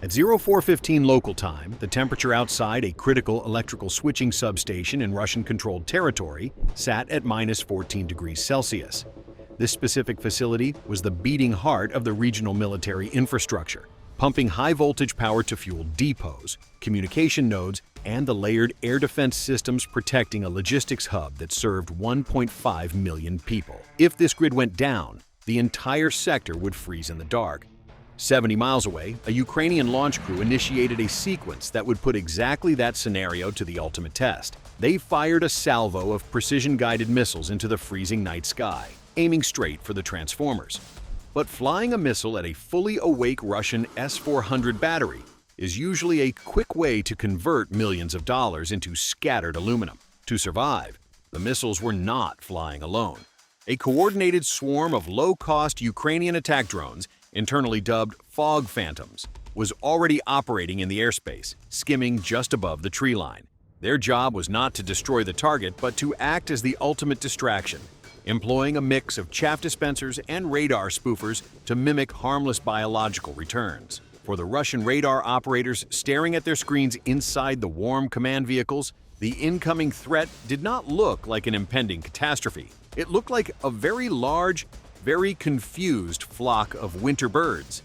At 0415 local time, the temperature outside a critical electrical switching substation in Russian-controlled territory sat at -14 degrees Celsius. This specific facility was the beating heart of the regional military infrastructure, pumping high-voltage power to fuel depots, communication nodes, and the layered air defense systems protecting a logistics hub that served 1.5 million people. If this grid went down, the entire sector would freeze in the dark. 70 miles away, a Ukrainian launch crew initiated a sequence that would put exactly that scenario to the ultimate test. They fired a salvo of precision-guided missiles into the freezing night sky, aiming straight for the transformers. But flying a missile at a fully awake Russian S-400 battery is usually a quick way to convert millions of dollars into scattered aluminum. To survive, the missiles were not flying alone. A coordinated swarm of low-cost Ukrainian attack drones, internally dubbed fog phantoms, was already operating in the airspace, skimming just above the tree line. Their job was not to destroy the target, but to act as the ultimate distraction, employing a mix of chaff dispensers and radar spoofers to mimic harmless biological returns. For the Russian radar operators staring at their screens inside the warm command vehicles, the incoming threat did not look like an impending catastrophe. It looked like a very large, very confused flock of winter birds.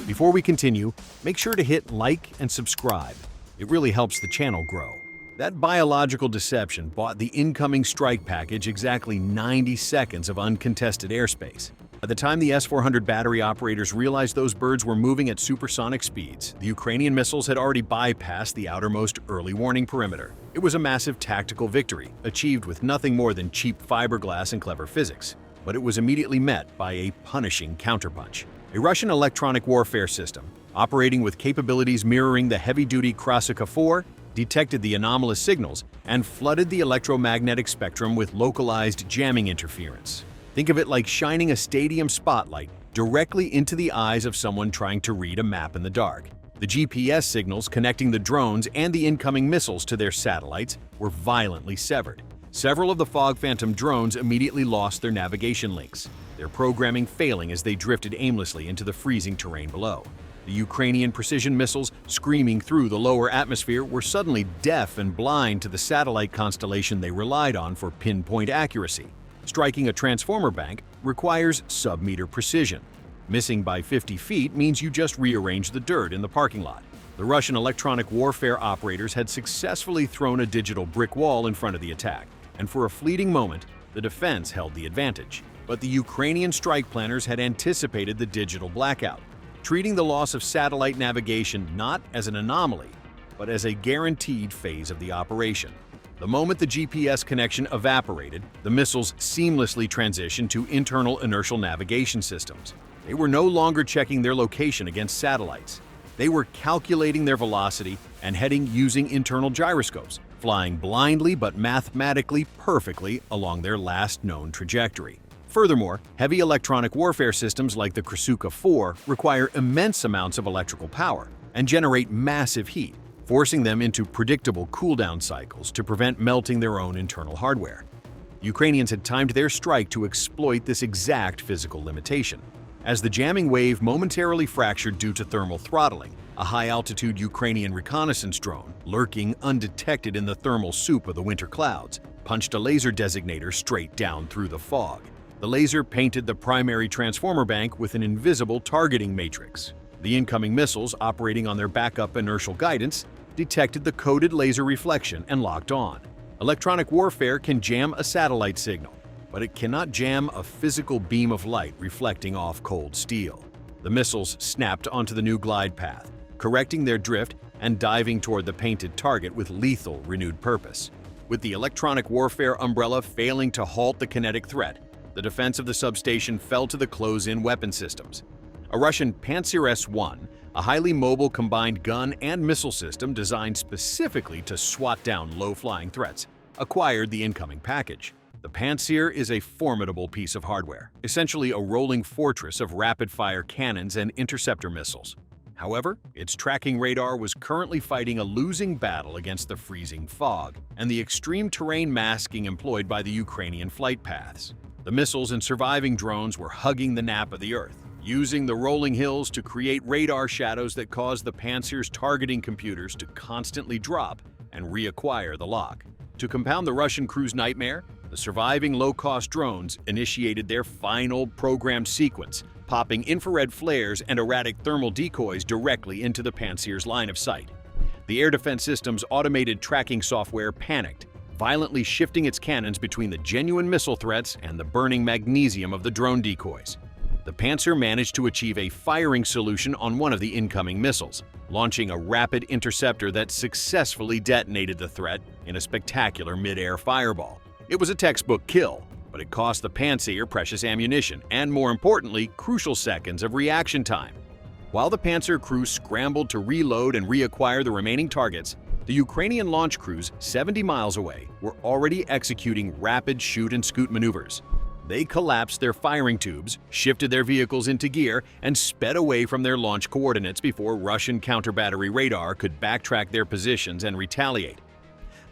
Before we continue, make sure to hit like and subscribe. It really helps the channel grow. That biological deception bought the incoming strike package exactly 90 seconds of uncontested airspace. By the time the S-400 battery operators realized those birds were moving at supersonic speeds, the Ukrainian missiles had already bypassed the outermost early warning perimeter. It was a massive tactical victory, achieved with nothing more than cheap fiberglass and clever physics. But it was immediately met by a punishing counterpunch. A Russian electronic warfare system, operating with capabilities mirroring the heavy-duty Krasukha 4, detected the anomalous signals and flooded the electromagnetic spectrum with localized jamming interference. Think of it like shining a stadium spotlight directly into the eyes of someone trying to read a map in the dark. The GPS signals connecting the drones and the incoming missiles to their satellites were violently severed. Several of the Fog Phantom drones immediately lost their navigation links, their programming failing as they drifted aimlessly into the freezing terrain below. The Ukrainian precision missiles screaming through the lower atmosphere were suddenly deaf and blind to the satellite constellation they relied on for pinpoint accuracy. Striking a transformer bank requires sub-meter precision. Missing by 50 feet means you just rearrange the dirt in the parking lot. The Russian electronic warfare operators had successfully thrown a digital brick wall in front of the attack, and for a fleeting moment, the defense held the advantage. But the Ukrainian strike planners had anticipated the digital blackout, treating the loss of satellite navigation not as an anomaly, but as a guaranteed phase of the operation. The moment the GPS connection evaporated, the missiles seamlessly transitioned to internal inertial navigation systems. They were no longer checking their location against satellites. They were calculating their velocity and heading using internal gyroscopes, flying blindly but mathematically perfectly along their last known trajectory. Furthermore, heavy electronic warfare systems like the Krasukha 4 require immense amounts of electrical power and generate massive heat, forcing them into predictable cooldown cycles to prevent melting their own internal hardware. Ukrainians had timed their strike to exploit this exact physical limitation. As the jamming wave momentarily fractured due to thermal throttling, a high-altitude Ukrainian reconnaissance drone, lurking undetected in the thermal soup of the winter clouds, punched a laser designator straight down through the fog. The laser painted the primary transformer bank with an invisible targeting matrix. The incoming missiles, operating on their backup inertial guidance, detected the coded laser reflection and locked on. Electronic warfare can jam a satellite signal, but it cannot jam a physical beam of light reflecting off cold steel. The missiles snapped onto the new glide path, correcting their drift and diving toward the painted target with lethal renewed purpose. With the electronic warfare umbrella failing to halt the kinetic threat, the defense of the substation fell to the close-in weapon systems. A Russian Pantsir-S1, a highly mobile combined gun and missile system designed specifically to swat down low-flying threats, acquired the incoming package. The Pantsir is a formidable piece of hardware, essentially a rolling fortress of rapid-fire cannons and interceptor missiles. However, its tracking radar was currently fighting a losing battle against the freezing fog and the extreme terrain masking employed by the Ukrainian flight paths. The missiles and surviving drones were hugging the nap of the Earth, using the rolling hills to create radar shadows that caused the Pantsir's targeting computers to constantly drop and reacquire the lock. To compound the Russian crew's nightmare, the surviving low-cost drones initiated their final programmed sequence, popping infrared flares and erratic thermal decoys directly into the Pantsir's line of sight. The air defense system's automated tracking software panicked, violently shifting its cannons between the genuine missile threats and the burning magnesium of the drone decoys. The Pantsir managed to achieve a firing solution on one of the incoming missiles, launching a rapid interceptor that successfully detonated the threat in a spectacular mid-air fireball. It was a textbook kill, but it cost the Pantsir precious ammunition and, more importantly, crucial seconds of reaction time. While the Pantsir crew scrambled to reload and reacquire the remaining targets, the Ukrainian launch crews 70 miles away were already executing rapid shoot-and-scoot maneuvers. They collapsed their firing tubes, shifted their vehicles into gear, and sped away from their launch coordinates before Russian counter-battery radar could backtrack their positions and retaliate.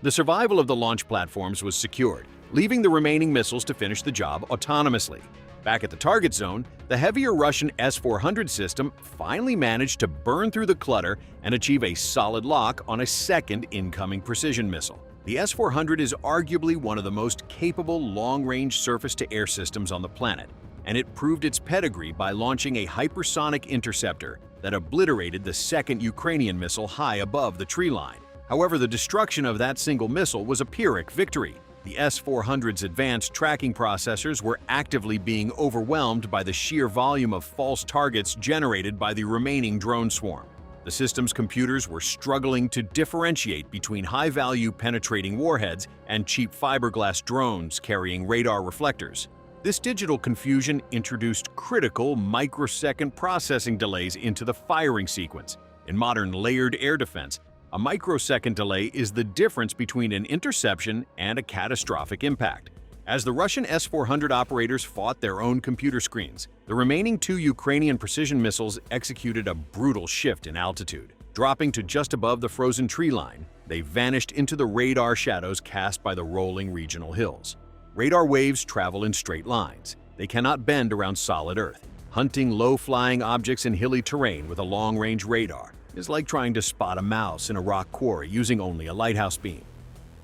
The survival of the launch platforms was secured, leaving the remaining missiles to finish the job autonomously. Back at the target zone, the heavier Russian S-400 system finally managed to burn through the clutter and achieve a solid lock on a second incoming precision missile. The S-400 is arguably one of the most capable long-range surface-to-air systems on the planet, and it proved its pedigree by launching a hypersonic interceptor that obliterated the second Ukrainian missile high above the tree line. However, the destruction of that single missile was a Pyrrhic victory. The S-400's advanced tracking processors were actively being overwhelmed by the sheer volume of false targets generated by the remaining drone swarm. The system's computers were struggling to differentiate between high-value penetrating warheads and cheap fiberglass drones carrying radar reflectors. This digital confusion introduced critical microsecond processing delays into the firing sequence. In modern layered air defense, a microsecond delay is the difference between an interception and a catastrophic impact. As the Russian S-400 operators fought their own computer screens, the remaining two Ukrainian precision missiles executed a brutal shift in altitude. Dropping to just above the frozen tree line, they vanished into the radar shadows cast by the rolling regional hills. Radar waves travel in straight lines. They cannot bend around solid Earth. Hunting low-flying objects in hilly terrain with a long-range radar is like trying to spot a mouse in a rock quarry using only a lighthouse beam.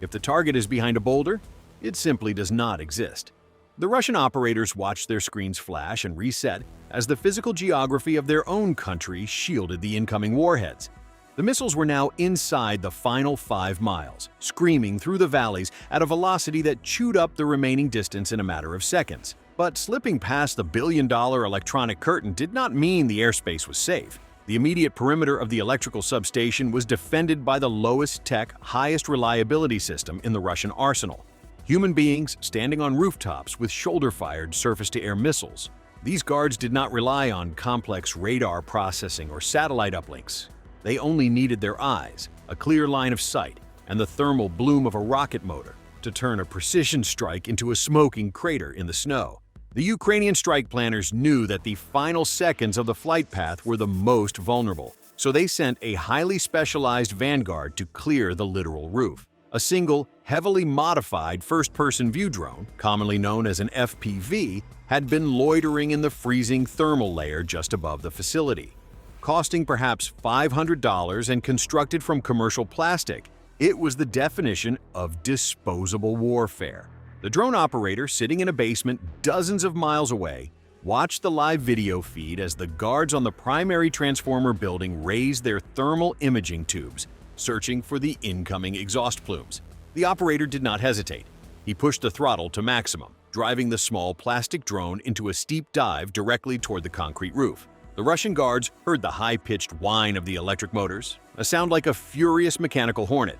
If the target is behind a boulder, it simply does not exist. The Russian operators watched their screens flash and reset as the physical geography of their own country shielded the incoming warheads. The missiles were now inside the final 5 miles, screaming through the valleys at a velocity that chewed up the remaining distance in a matter of seconds. But slipping past the billion-dollar electronic curtain did not mean the airspace was safe. The immediate perimeter of the electrical substation was defended by the lowest-tech, highest-reliability system in the Russian arsenal. Human beings standing on rooftops with shoulder-fired surface-to-air missiles. These guards did not rely on complex radar processing or satellite uplinks. They only needed their eyes, a clear line of sight, and the thermal bloom of a rocket motor to turn a precision strike into a smoking crater in the snow. The Ukrainian strike planners knew that the final seconds of the flight path were the most vulnerable, so they sent a highly specialized vanguard to clear the literal roof. A single, heavily modified first-person view drone, commonly known as an FPV, had been loitering in the freezing thermal layer just above the facility. Costing perhaps $500 and constructed from commercial plastic, it was the definition of disposable warfare. The drone operator, sitting in a basement dozens of miles away, watched the live video feed as the guards on the primary transformer building raised their thermal imaging tubes, searching for the incoming exhaust plumes. The operator did not hesitate. He pushed the throttle to maximum, driving the small plastic drone into a steep dive directly toward the concrete roof. The Russian guards heard the high-pitched whine of the electric motors, a sound like a furious mechanical hornet.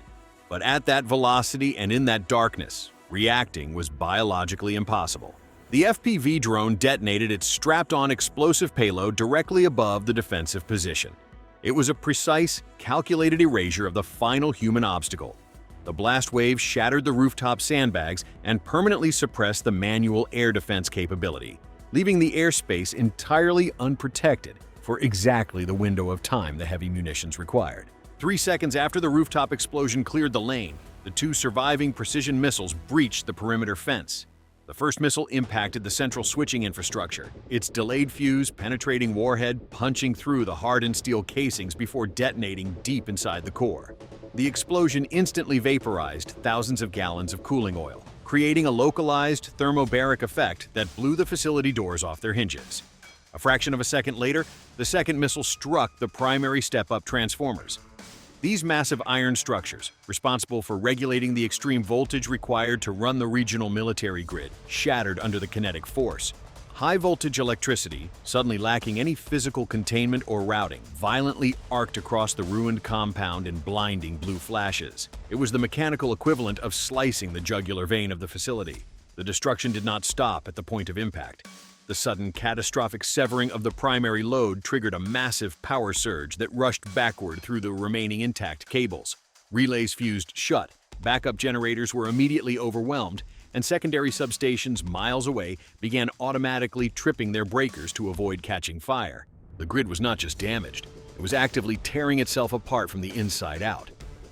But at that velocity and in that darkness, reacting was biologically impossible. The FPV drone detonated its strapped-on explosive payload directly above the defensive position. It was a precise, calculated erasure of the final human obstacle. The blast wave shattered the rooftop sandbags and permanently suppressed the manual air defense capability, leaving the airspace entirely unprotected for exactly the window of time the heavy munitions required. 3 seconds after the rooftop explosion cleared the lane, the 2 surviving precision missiles breached the perimeter fence. The first missile impacted the central switching infrastructure, its delayed fuse penetrating warhead punching through the hardened steel casings before detonating deep inside the core. The explosion instantly vaporized thousands of gallons of cooling oil, creating a localized thermobaric effect that blew the facility doors off their hinges. A fraction of a second later, the second missile struck the primary step-up transformers. These massive iron structures, responsible for regulating the extreme voltage required to run the regional military grid, shattered under the kinetic force. High-voltage electricity, suddenly lacking any physical containment or routing, violently arced across the ruined compound in blinding blue flashes. It was the mechanical equivalent of slicing the jugular vein of the facility. The destruction did not stop at the point of impact. The sudden catastrophic severing of the primary load triggered a massive power surge that rushed backward through the remaining intact cables. Relays fused shut, backup generators were immediately overwhelmed, and secondary substations miles away began automatically tripping their breakers to avoid catching fire. The grid was not just damaged, it was actively tearing itself apart from the inside out.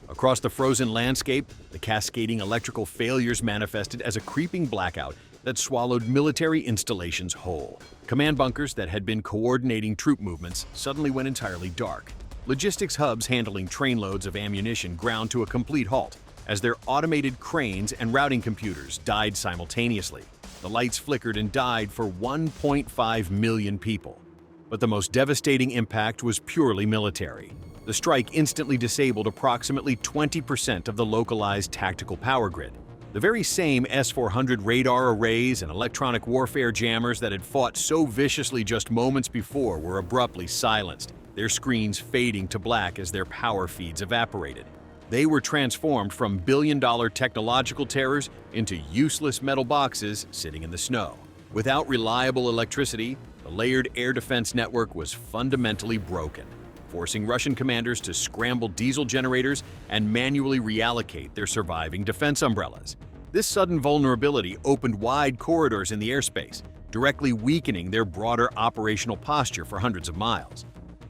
Across the frozen landscape, the cascading electrical failures manifested as a creeping blackout that swallowed military installations whole. Command bunkers that had been coordinating troop movements suddenly went entirely dark. Logistics hubs handling trainloads of ammunition ground to a complete halt as their automated cranes and routing computers died simultaneously. The lights flickered and died for 1.5 million people. But the most devastating impact was purely military. The strike instantly disabled approximately 20% of the localized tactical power grid. The very same S-400 radar arrays and electronic warfare jammers that had fought so viciously just moments before were abruptly silenced, their screens fading to black as their power feeds evaporated. They were transformed from billion-dollar technological terrors into useless metal boxes sitting in the snow. Without reliable electricity, the layered air defense network was fundamentally broken, forcing Russian commanders to scramble diesel generators and manually reallocate their surviving defense umbrellas. This sudden vulnerability opened wide corridors in the airspace, directly weakening their broader operational posture for hundreds of miles.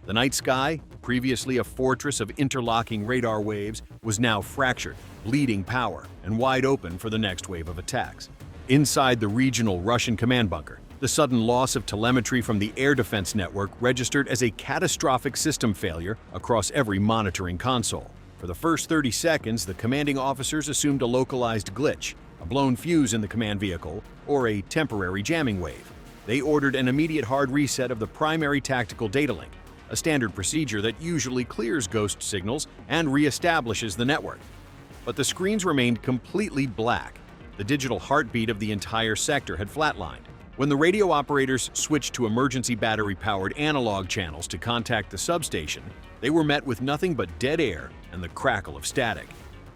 The night sky, previously a fortress of interlocking radar waves, was now fractured, bleeding power, and wide open for the next wave of attacks. Inside the regional Russian command bunker, the sudden loss of telemetry from the air defense network registered as a catastrophic system failure across every monitoring console. For the first 30 seconds, the commanding officers assumed a localized glitch, a blown fuse in the command vehicle, or a temporary jamming wave. They ordered an immediate hard reset of the primary tactical data link, a standard procedure that usually clears ghost signals and reestablishes the network. But the screens remained completely black. The digital heartbeat of the entire sector had flatlined. When the radio operators switched to emergency battery-powered analog channels to contact the substation, they were met with nothing but dead air and the crackle of static.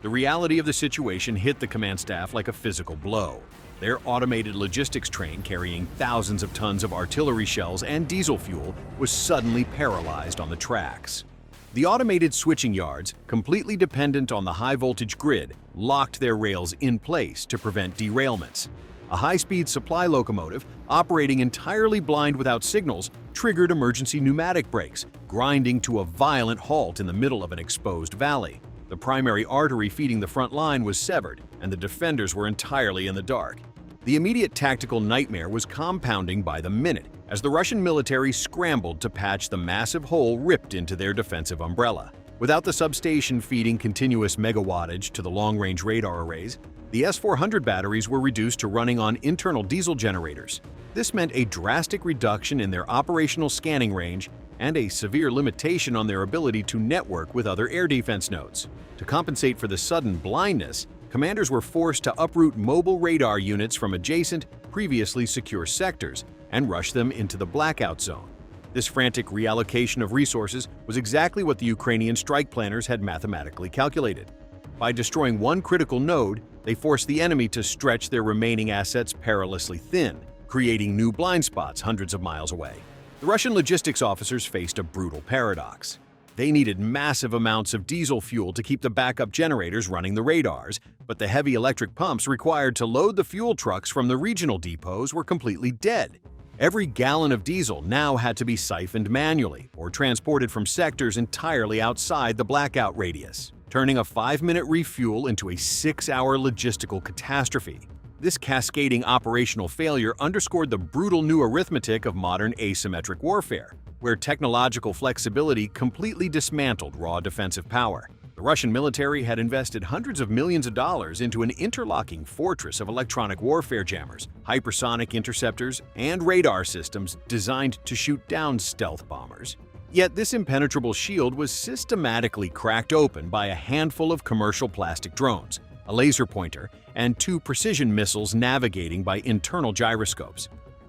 The reality of the situation hit the command staff like a physical blow. Their automated logistics train carrying thousands of tons of artillery shells and diesel fuel was suddenly paralyzed on the tracks. The automated switching yards, completely dependent on the high-voltage grid, locked their rails in place to prevent derailments. A high-speed supply locomotive, operating entirely blind without signals, triggered emergency pneumatic brakes, grinding to a violent halt in the middle of an exposed valley. The primary artery feeding the front line was severed, and the defenders were entirely in the dark. The immediate tactical nightmare was compounding by the minute as the Russian military scrambled to patch the massive hole ripped into their defensive umbrella. Without the substation feeding continuous megawattage to the long-range radar arrays, the S-400 batteries were reduced to running on internal diesel generators. This meant a drastic reduction in their operational scanning range and a severe limitation on their ability to network with other air defense nodes. To compensate for the sudden blindness, commanders were forced to uproot mobile radar units from adjacent, previously secure sectors and rush them into the blackout zone. This frantic reallocation of resources was exactly what the Ukrainian strike planners had mathematically calculated. By destroying one critical node, they forced the enemy to stretch their remaining assets perilously thin, creating new blind spots hundreds of miles away. The Russian logistics officers faced a brutal paradox. They needed massive amounts of diesel fuel to keep the backup generators running the radars, but the heavy electric pumps required to load the fuel trucks from the regional depots were completely dead. Every gallon of diesel now had to be siphoned manually or transported from sectors entirely outside the blackout radius, turning a 5-minute refuel into a 6-hour logistical catastrophe. This cascading operational failure underscored the brutal new arithmetic of modern asymmetric warfare, where technological flexibility completely dismantled raw defensive power. The Russian military had invested hundreds of millions of dollars into an interlocking fortress of electronic warfare jammers, hypersonic interceptors, and radar systems designed to shoot down stealth bombers. Yet this impenetrable shield was systematically cracked open by a handful of commercial plastic drones, a laser pointer, and 2 precision missiles navigating by internal gyroscopes.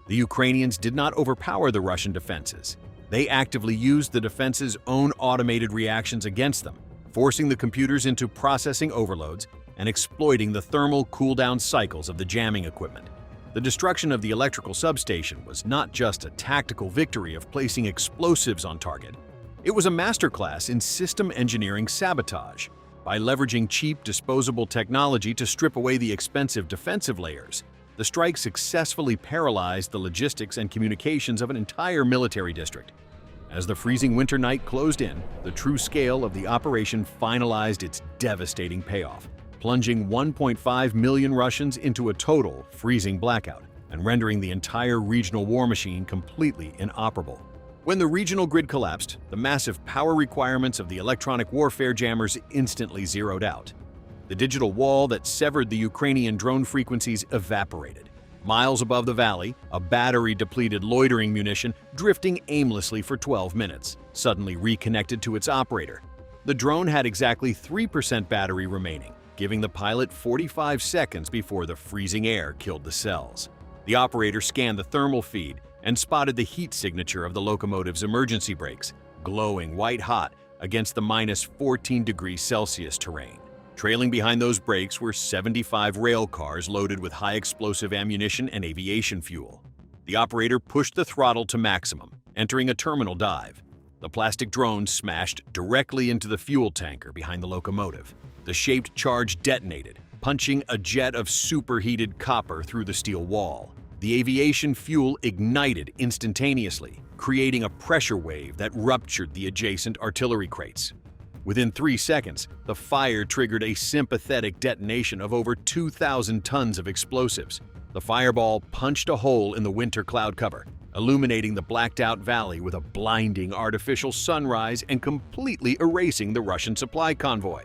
The Ukrainians did not overpower the Russian defenses. They actively used the defense's own automated reactions against them, forcing the computers into processing overloads and exploiting the thermal cooldown cycles of the jamming equipment. The destruction of the electrical substation was not just a tactical victory of placing explosives on target. It was a masterclass in system engineering sabotage. By leveraging cheap, disposable technology to strip away the expensive defensive layers, the strike successfully paralyzed the logistics and communications of an entire military district. As the freezing winter night closed in, the true scale of the operation finalized its devastating payoff, plunging 1.5 million Russians into a total freezing blackout and rendering the entire regional war machine completely inoperable. When the regional grid collapsed, the massive power requirements of the electronic warfare jammers instantly zeroed out. The digital wall that severed the Ukrainian drone frequencies evaporated. Miles above the valley, a battery-depleted loitering munition drifting aimlessly for 12 minutes, suddenly reconnected to its operator. The drone had exactly 3% battery remaining, giving the pilot 45 seconds before the freezing air killed the cells. The operator scanned the thermal feed and spotted the heat signature of the locomotive's emergency brakes, glowing white-hot against the minus 14 degrees Celsius terrain. Trailing behind those brakes were 75 rail cars loaded with high-explosive ammunition and aviation fuel. The operator pushed the throttle to maximum, entering a terminal dive. The plastic drone smashed directly into the fuel tanker behind the locomotive. The shaped charge detonated, punching a jet of superheated copper through the steel wall. The aviation fuel ignited instantaneously, creating a pressure wave that ruptured the adjacent artillery crates. Within 3 seconds, the fire triggered a sympathetic detonation of over 2,000 tons of explosives. The fireball punched a hole in the winter cloud cover, illuminating the blacked-out valley with a blinding artificial sunrise and completely erasing the Russian supply convoy.